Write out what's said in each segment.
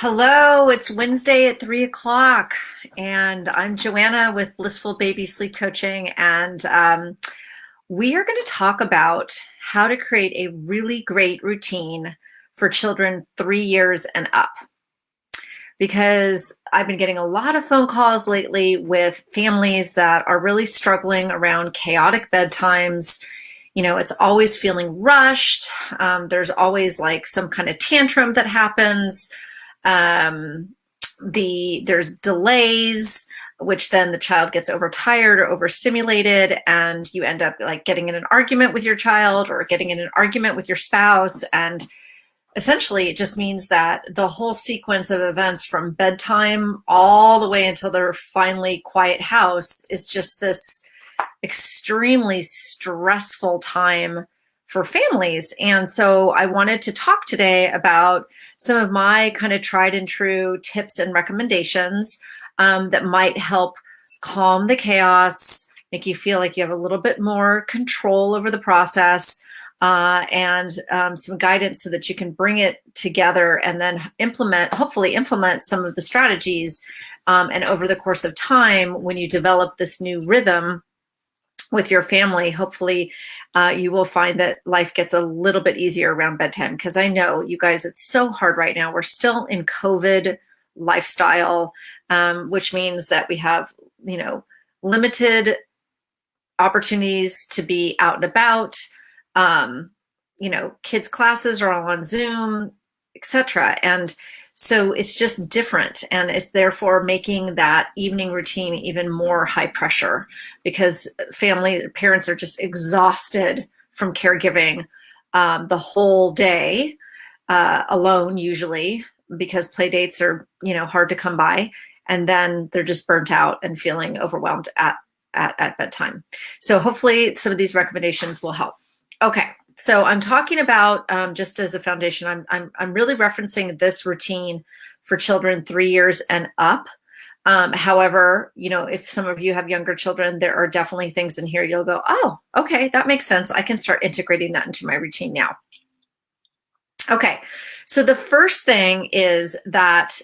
Hello, it's Wednesday at 3 o'clock, and I'm Joanna with Blissful Baby Sleep Coaching, and we are going to talk about how to create a really great routine for children 3 years and up. Because I've been getting a lot of phone calls lately with families that are really struggling around chaotic bedtimes. It's always feeling rushed. There's always like some kind of tantrum that happens. Um, there's delays, which then the child gets overtired or overstimulated, and you end up like getting in an argument with your child or getting in an argument with your spouse. And essentially, it just means that the whole sequence of events from bedtime all the way until they're finally quiet house is just this extremely stressful time for families. And so I wanted to talk today about some of my kind of tried and true tips and recommendations that might help calm the chaos, make you feel like you have a little bit more control over the process, and some guidance so that you can bring it together and then hopefully implement some of the strategies. And over the course of time, when you develop this new rhythm with your family, hopefully you will find that life gets a little bit easier around bedtime. Because I know, you guys, it's so hard right now. We're still in COVID lifestyle, which means that we have, limited opportunities to be out and about. Kids' classes are all on Zoom, etc. And so it's just different, and it's therefore making that evening routine even more high pressure because parents are just exhausted from caregiving the whole day alone, usually, because play dates are, hard to come by, and then they're just burnt out and feeling overwhelmed at bedtime. So hopefully some of these recommendations will help. Okay. So I'm talking about, just as a foundation, I'm really referencing this routine for children 3 years and up. However, if some of you have younger children, there are definitely things in here you'll go, oh, okay, that makes sense. I can start integrating that into my routine now. Okay, so the first thing is that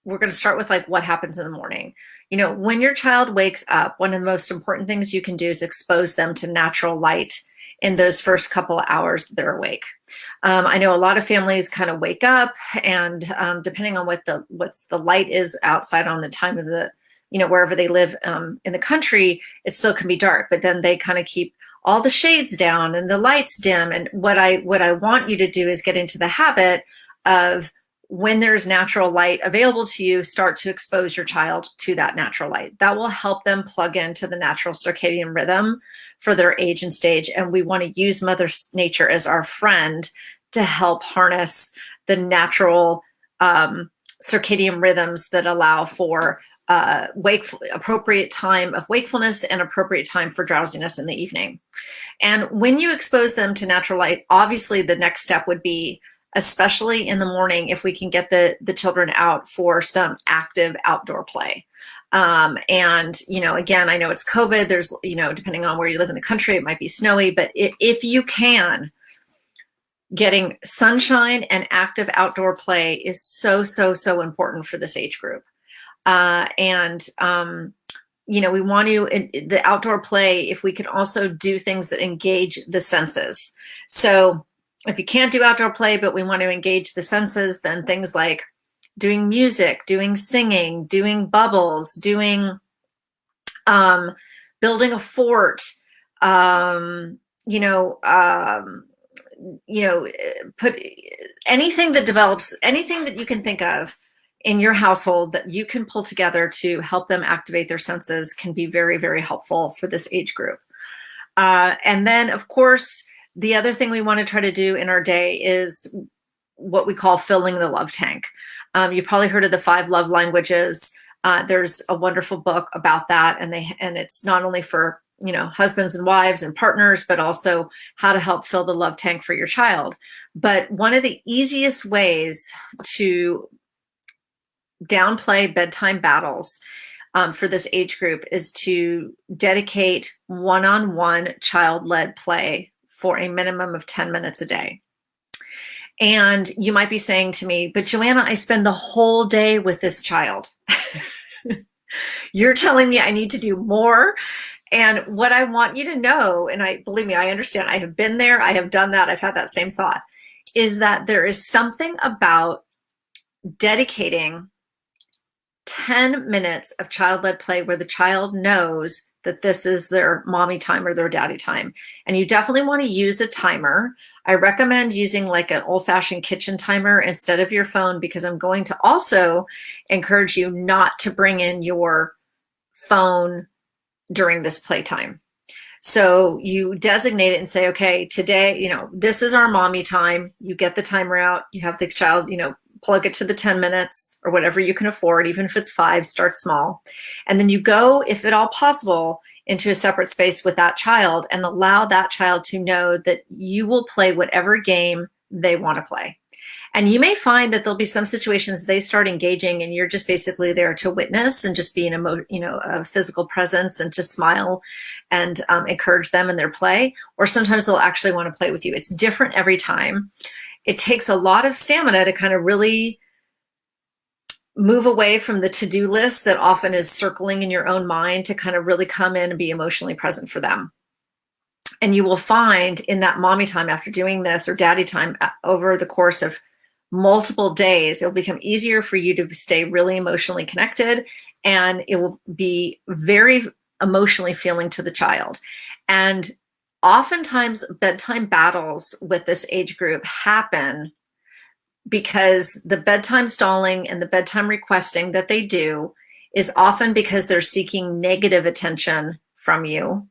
we're going to start with like what happens in the morning. When your child wakes up, one of the most important things you can do is expose them to natural light in those first couple of hours that they're awake. I know a lot of families kind of wake up, and depending on what the light is outside on the time of the, wherever they live in the country, it still can be dark, but then they kind of keep all the shades down and the lights dim. And what I want you to do is get into the habit of, when there's natural light available to you, start to expose your child to that natural light. That will help them plug into the natural circadian rhythm for their age and stage. And we want to use Mother Nature as our friend to help harness the natural circadian rhythms that allow for appropriate time of wakefulness and appropriate time for drowsiness in the evening. And when you expose them to natural light, obviously the next step would be, especially in the morning, if we can get the children out for some active outdoor play. And, again, I know it's COVID, there's, depending on where you live in the country, it might be snowy, but if you can, getting sunshine and active outdoor play is so, so, so important for this age group. We want the outdoor play, if we can also do things that engage the senses. So if you can't do outdoor play, but we want to engage the senses, then things like doing music, doing singing, doing bubbles, doing building a fort, put anything that you can think of in your household that you can pull together to help them activate their senses can be very, very helpful for this age group. And then, of course, the other thing we want to try to do in our day is what we call filling the love tank. You've probably heard of the 5 love languages. There's a wonderful book about that, and it's not only for husbands and wives and partners, but also how to help fill the love tank for your child. But one of the easiest ways to downplay bedtime battles for this age group is to dedicate one-on-one child-led play for a minimum of 10 minutes a day. And you might be saying to me, but Joanna, I spend the whole day with this child. You're telling me I need to do more. And what I want you to know, and I believe me, I understand, I have been there, I have done that, I've had that same thought, is that there is something about dedicating 10 minutes of child-led play where the child knows that this is their mommy time or their daddy time. And you definitely want to use a timer. I recommend using like an old-fashioned kitchen timer instead of your phone, because I'm going to also encourage you not to bring in your phone during this playtime. So you designate it and say, okay, today, this is our mommy time. You get the timer out, you have the child, plug it to the 10 minutes or whatever you can afford, even if it's 5, start small. And then you go, if at all possible, into a separate space with that child and allow that child to know that you will play whatever game they want to play. And you may find that there'll be some situations they start engaging and you're just basically there to witness and just be a physical presence and to smile and encourage them in their play. Or sometimes they'll actually want to play with you. It's different every time. It takes a lot of stamina to kind of really move away from the to-do list that often is circling in your own mind to kind of really come in and be emotionally present for them. And you will find in that mommy time after doing this, or daddy time, over the course of multiple days, it'll become easier for you to stay really emotionally connected, and it will be very emotionally feeling to the child. And oftentimes bedtime battles with this age group happen because the bedtime stalling and the bedtime requesting that they do is often because they're seeking negative attention from you.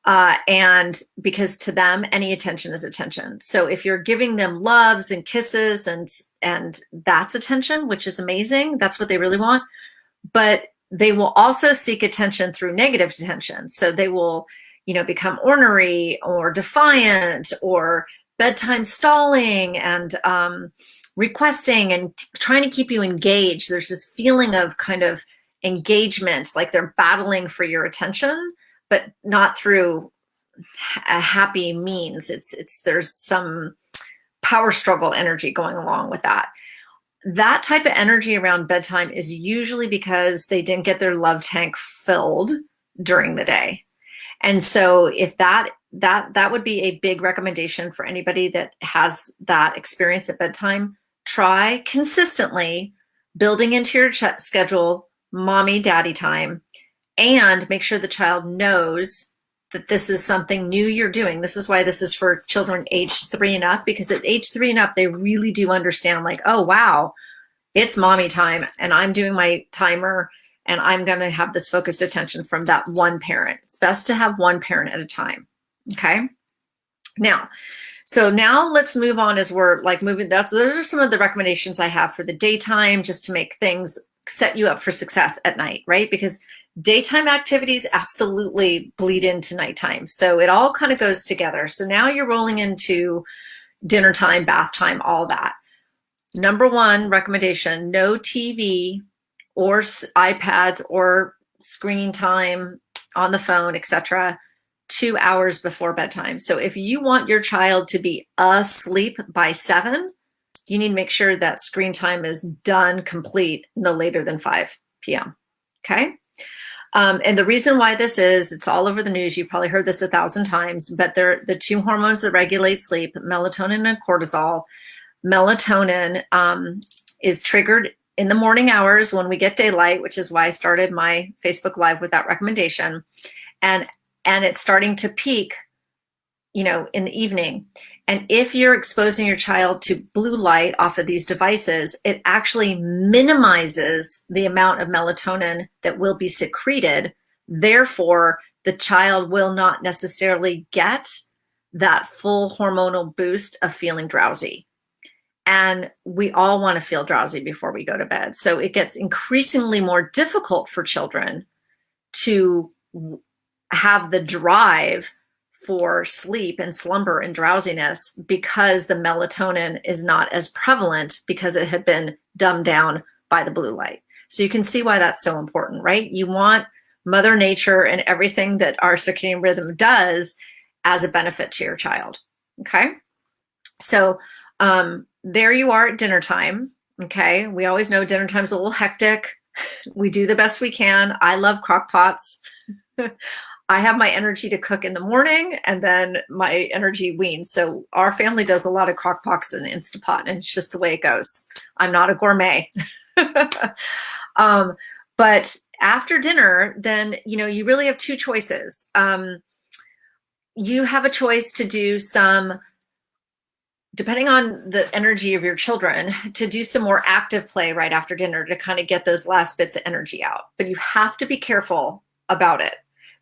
And because to them, any attention is attention. So if you're giving them loves and kisses and that's attention, which is amazing, that's what they really want. But they will also seek attention through negative attention. So they will, become ornery or defiant or bedtime stalling and requesting and trying to keep you engaged. There's this feeling of kind of engagement, like they're battling for your attention, but not through a happy means. There's some power struggle energy going along with that. That type of energy around bedtime is usually because they didn't get their love tank filled during the day. And so if that would be a big recommendation for anybody that has that experience at bedtime, try consistently building into your schedule mommy daddy time, and make sure the child knows that this is something new you're doing. This is why this is for children age 3 and up, because at age 3 and up, they really do understand, like, oh, wow, it's mommy time and I'm doing my timer and I'm going to have this focused attention from that one parent. It's best to have one parent at a time. Okay. So now let's move on as we're like moving. Those are some of the recommendations I have for the daytime, just to make things set you up for success at night, right? Because daytime activities absolutely bleed into nighttime. So it all kind of goes together. So now you're rolling into dinner time, bath time, all that. Number 1 recommendation, no TV or iPads or screen time on the phone, etc., 2 hours before bedtime. So if you want your child to be asleep by 7, you need to make sure that screen time is done, complete, no later than 5 p.m. Okay? And the reason why this is, it's all over the news. You've probably heard this 1,000 times, but they're the 2 hormones that regulate sleep, melatonin and cortisol. Melatonin is triggered in the morning hours when we get daylight, which is why I started my Facebook Live with that recommendation. And it's starting to peak, in the evening. And if you're exposing your child to blue light off of these devices, it actually minimizes the amount of melatonin that will be secreted. Therefore, the child will not necessarily get that full hormonal boost of feeling drowsy. And we all want to feel drowsy before we go to bed. So it gets increasingly more difficult for children to have the drive for sleep and slumber and drowsiness, because the melatonin is not as prevalent, because it had been dumbed down by the blue light. So you can see why that's so important, right? You want Mother Nature and everything that our circadian rhythm does as a benefit to your child. Okay. So There you are at dinner time. Okay. We always know dinner time's a little hectic. We do the best we can. I love crock pots. I have my energy to cook in the morning and then my energy weans. So our family does a lot of crock pots and Instapot, and it's just the way it goes. I'm not a gourmet. But after dinner, then, you really have two choices. You have a choice to do some, depending on the energy of your children, to do some more active play right after dinner to kind of get those last bits of energy out. But you have to be careful about it,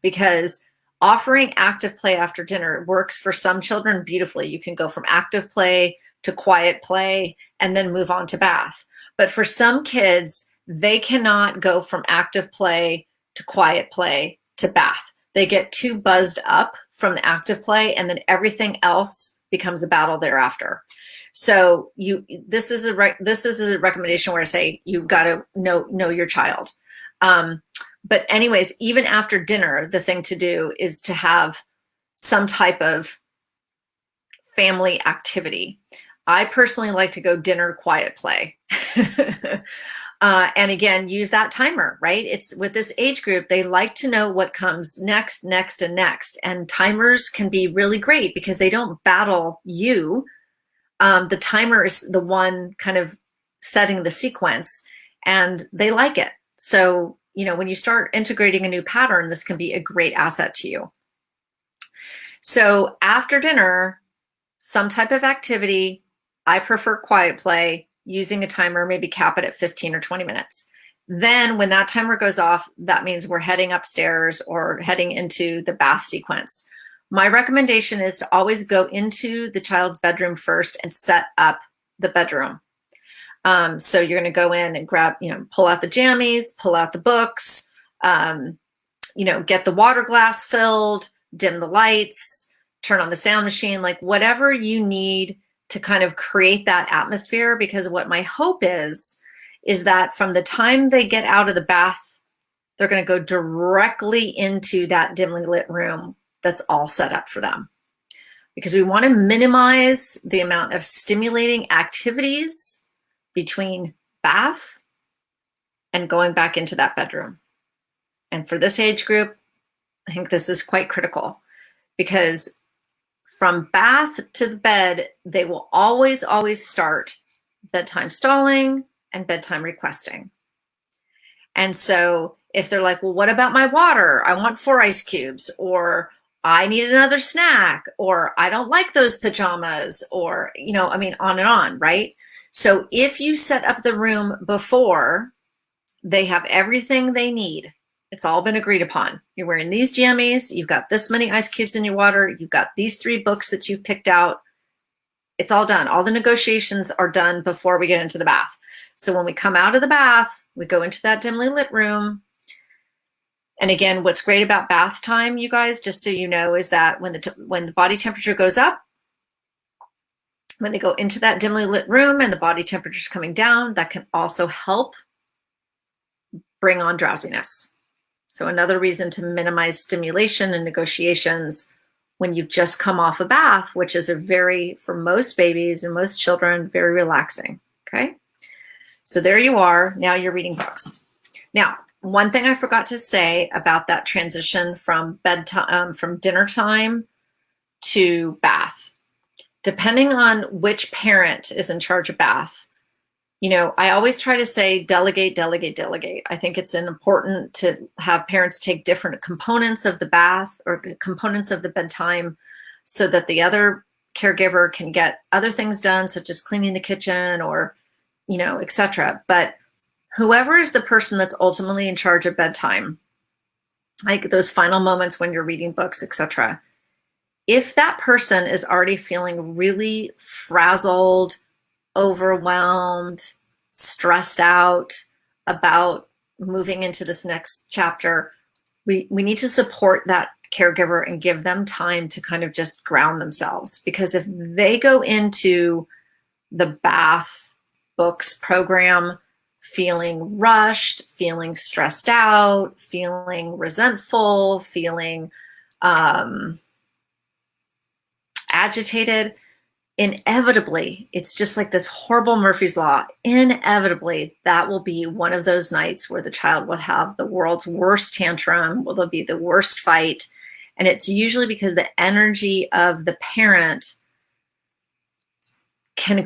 because offering active play after dinner works for some children beautifully. You can go from active play to quiet play and then move on to bath. But for some kids, they cannot go from active play to quiet play to bath. They get too buzzed up from the active play, and then everything else becomes a battle thereafter. So this is a recommendation where I say you've got to know your child. But anyways, even after dinner, the thing to do is to have some type of family activity. I personally like to go dinner quiet play. And again, use that timer, right? It's with this age group, they like to know what comes next, next, and next. And timers can be really great because they don't battle you. The timer is the one kind of setting the sequence, and they like it. So, when you start integrating a new pattern, this can be a great asset to you. So after dinner, some type of activity. I prefer quiet play, using a timer, maybe cap it at 15 or 20 minutes. Then when that timer goes off, that means we're heading upstairs or heading into the bath sequence. My recommendation is to always go into the child's bedroom first and set up the bedroom. So you're going to go in and grab, pull out the jammies, pull out the books, get the water glass filled, dim the lights, turn on the sound machine, like whatever you need to kind of create that atmosphere. Because what my hope is that from the time they get out of the bath, they're going to go directly into that dimly lit room that's all set up for them. Because we want to minimize the amount of stimulating activities between bath and going back into that bedroom. And for this age group, I think this is quite critical, because from bath to the bed, they will always, always start bedtime stalling and bedtime requesting. And so if they're like, well, what about my water? I want 4 ice cubes, or I need another snack, or I don't like those pajamas, or, on and on, right? So if you set up the room before, they have everything they need. It's all been agreed upon. You're wearing these jammies. You've got this many ice cubes in your water. You've got these 3 books that you've picked out. It's all done. All the negotiations are done before we get into the bath. So when we come out of the bath, we go into that dimly lit room. And again, what's great about bath time, you guys, just so you know, is that when the body temperature goes up, when they go into that dimly lit room and the body temperature is coming down, that can also help bring on drowsiness. So another reason to minimize stimulation and negotiations when you've just come off a bath, which is for most babies and most children, very relaxing. Okay. So there you are. Now you're reading books. Now, one thing I forgot to say about that transition from bedtime, from dinner time to bath, depending on which parent is in charge of bath, I always try to say delegate, delegate, delegate. I think it's important to have parents take different components of the bath or components of the bedtime so that the other caregiver can get other things done, such as cleaning the kitchen or, etc. But whoever is the person that's ultimately in charge of bedtime, like those final moments when you're reading books, etc., if that person is already feeling really frazzled, overwhelmed, stressed out about moving into this next chapter, we need to support that caregiver and give them time to kind of just ground themselves. Because if they go into the bath books program feeling rushed, feeling stressed out, feeling resentful, feeling agitated, inevitably, it's just like this horrible Murphy's Law. Inevitably, that will be one of those nights where the child will have the world's worst tantrum, will be the worst fight. And it's usually because the energy of the parent can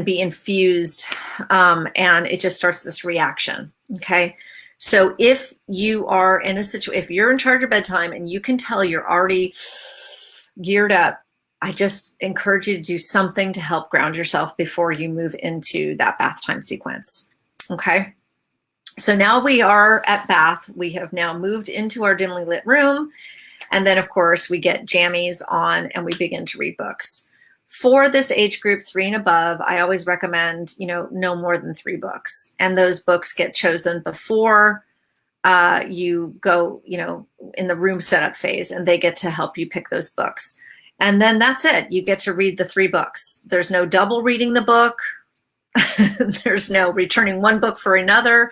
be infused, and it just starts this reaction. Okay. So if you are in a situation, if you're in charge of bedtime and you can tell you're already geared up, I just encourage you to do something to help ground yourself before you move into that bath time sequence. Okay. So now we are at bath. We have now moved into our dimly lit room. And then of course we get jammies on and we begin to read books. For this age group 3 and above, I always recommend, no more than 3 books. And those books get chosen before you go, in the room setup phase, and they get to help you pick those books. And then that's it. You get to read the 3 books. There's no double reading the book. There's no returning one book for another.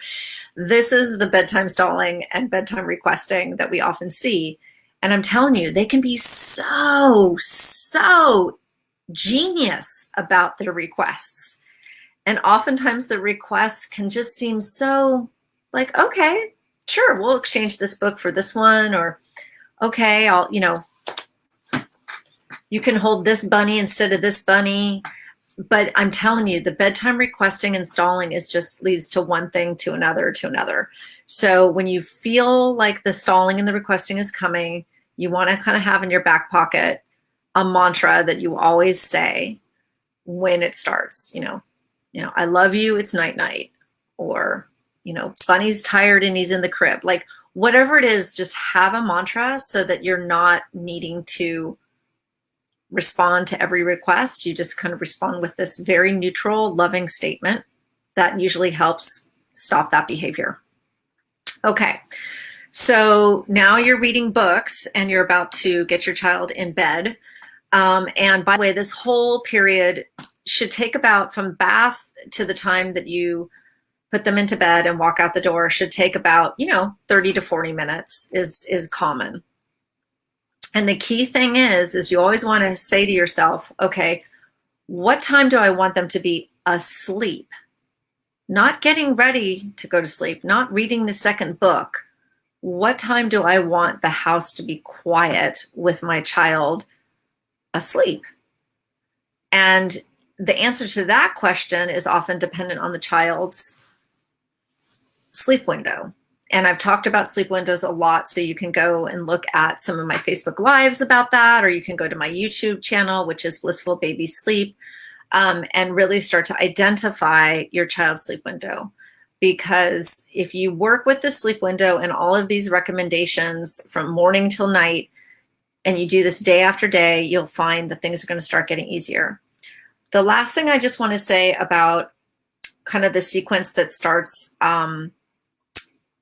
This is the bedtime stalling and bedtime requesting that we often see. And I'm telling you, they can be so genius about their requests. And oftentimes the requests can just seem so like, okay, sure, we'll exchange this book for this one, or okay, you can hold this bunny instead of this bunny. But I'm telling you, the bedtime requesting and stalling is just leads to one thing to another to another. So when you feel like the stalling and the requesting is coming, you want to kind of have in your back pocket a mantra that you always say when it starts. I love you, it's night night, or Bunny's tired and he's in the crib. Like whatever it is, just have a mantra so that you're not needing to respond to every request. You just kind of respond with this very neutral, loving statement that usually helps stop that behavior. Okay. So now you're reading books and you're about to get your child in bed. And by the way, this whole period should take about, from bath to the time that you put them into bed and walk out the door, should take about, 30 to 40 minutes is common. And the key thing is you always want to say to yourself, okay, what time do I want them to be asleep? Not getting ready to go to sleep, not reading the second book. What time do I want the house to be quiet with my child asleep? And the answer to that question is often dependent on the child's sleep window. And I've talked about sleep windows a lot, so you can go and look at some of my Facebook Lives about that, or you can go to my YouTube channel, which is Blissful Baby Sleep, and really start to identify your child's sleep window. Because if you work with the sleep window and all of these recommendations from morning till night, and you do this day after day, you'll find that things are going to start getting easier. The last thing I just want to say about kind of the sequence that starts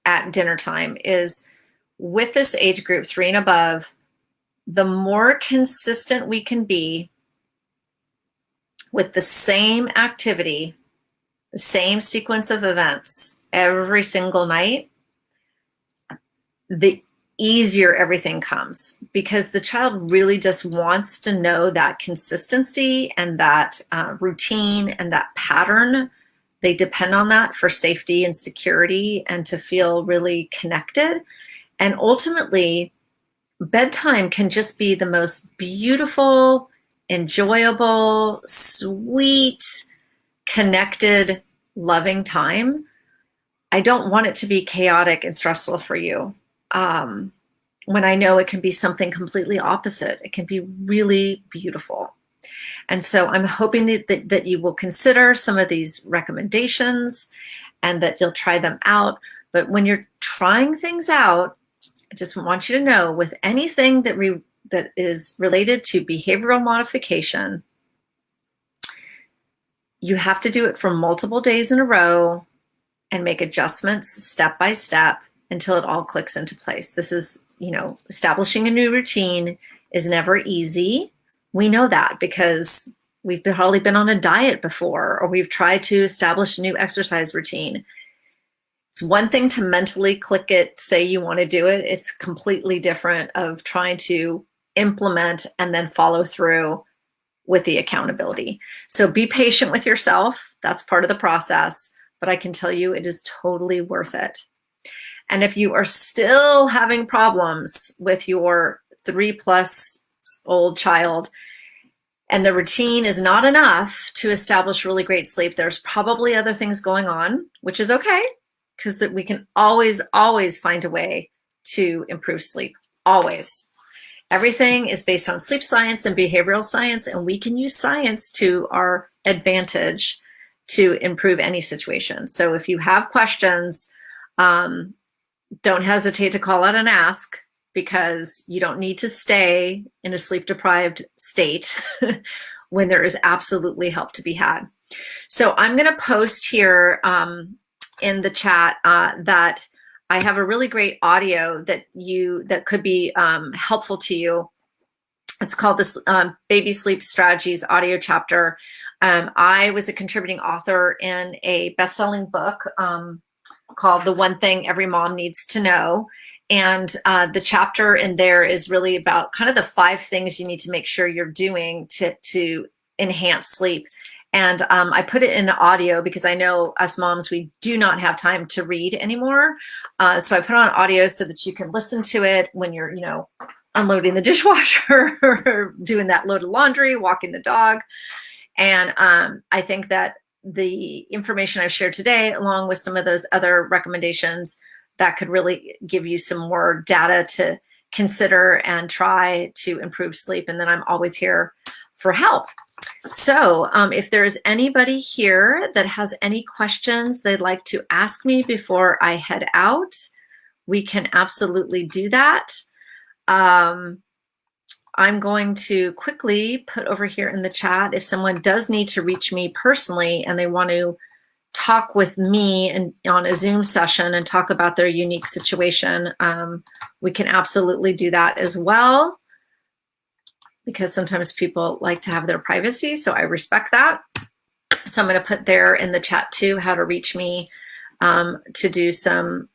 at dinner time is, with this age group 3 and above, the more consistent we can be with the same activity, the same sequence of events every single night, the easier everything comes, because the child really just wants to know that consistency and that routine and that pattern. They depend on that for safety and security and to feel really connected. And ultimately, bedtime can just be the most beautiful, enjoyable, sweet, connected, loving time. I don't want it to be chaotic and stressful for you. When I know it can be something completely opposite. It can be really beautiful. And so I'm hoping that you will consider some of these recommendations and that you'll try them out. But when you're trying things out, I just want you to know, with anything that is related to behavioral modification, you have to do it for multiple days in a row and make adjustments step by step until it all clicks into place. This is, establishing a new routine is never easy. We know that because we've probably been on a diet before, or we've tried to establish a new exercise routine. It's one thing to mentally click it, say you want to do it. It's completely different of trying to implement and then follow through with the accountability. So be patient with yourself. That's part of the process, but I can tell you it is totally worth it. And if you are still having problems with your 3+ old child and the routine is not enough to establish really great sleep, there's probably other things going on, which is okay, because that we can always find a way to improve sleep. Always. Everything is based on sleep science and behavioral science, and we can use science to our advantage to improve any situation. So if you have questions, don't hesitate to call out and ask, because you don't need to stay in a sleep deprived state when there is absolutely help to be had. So I'm going to post here in the chat that I have a really great audio that could be helpful to you. It's called this Baby Sleep Strategies audio chapter. I was a contributing author in a best-selling book called The One Thing Every Mom Needs to Know. And the chapter in there is really about kind of the 5 things you need to make sure you're doing to enhance sleep. And I put it in audio because I know us moms, we do not have time to read anymore. So I put on audio so that you can listen to it when you're, unloading the dishwasher or doing that load of laundry, walking the dog. And I think that the information I've shared today, along with some of those other recommendations, that could really give you some more data to consider and try to improve sleep. And then I'm always here for help. So if there's anybody here that has any questions they'd like to ask me before I head out, we can absolutely do that. I'm going to quickly put over here in the chat, if someone does need to reach me personally and they want to talk with me on a Zoom session and talk about their unique situation, we can absolutely do that as well, because sometimes people like to have their privacy, so I respect that. So I'm going to put there in the chat too how to reach me to do some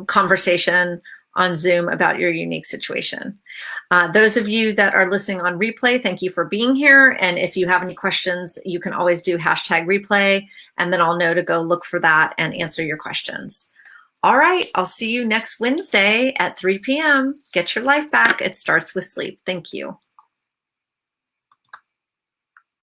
conversation on Zoom about your unique situation. Those of you that are listening on replay, thank you for being here. And if you have any questions, you can always do #replay, and then I'll know to go look for that and answer your questions. All right, I'll see you next Wednesday at 3 p.m. Get your life back. It starts with sleep. Thank you.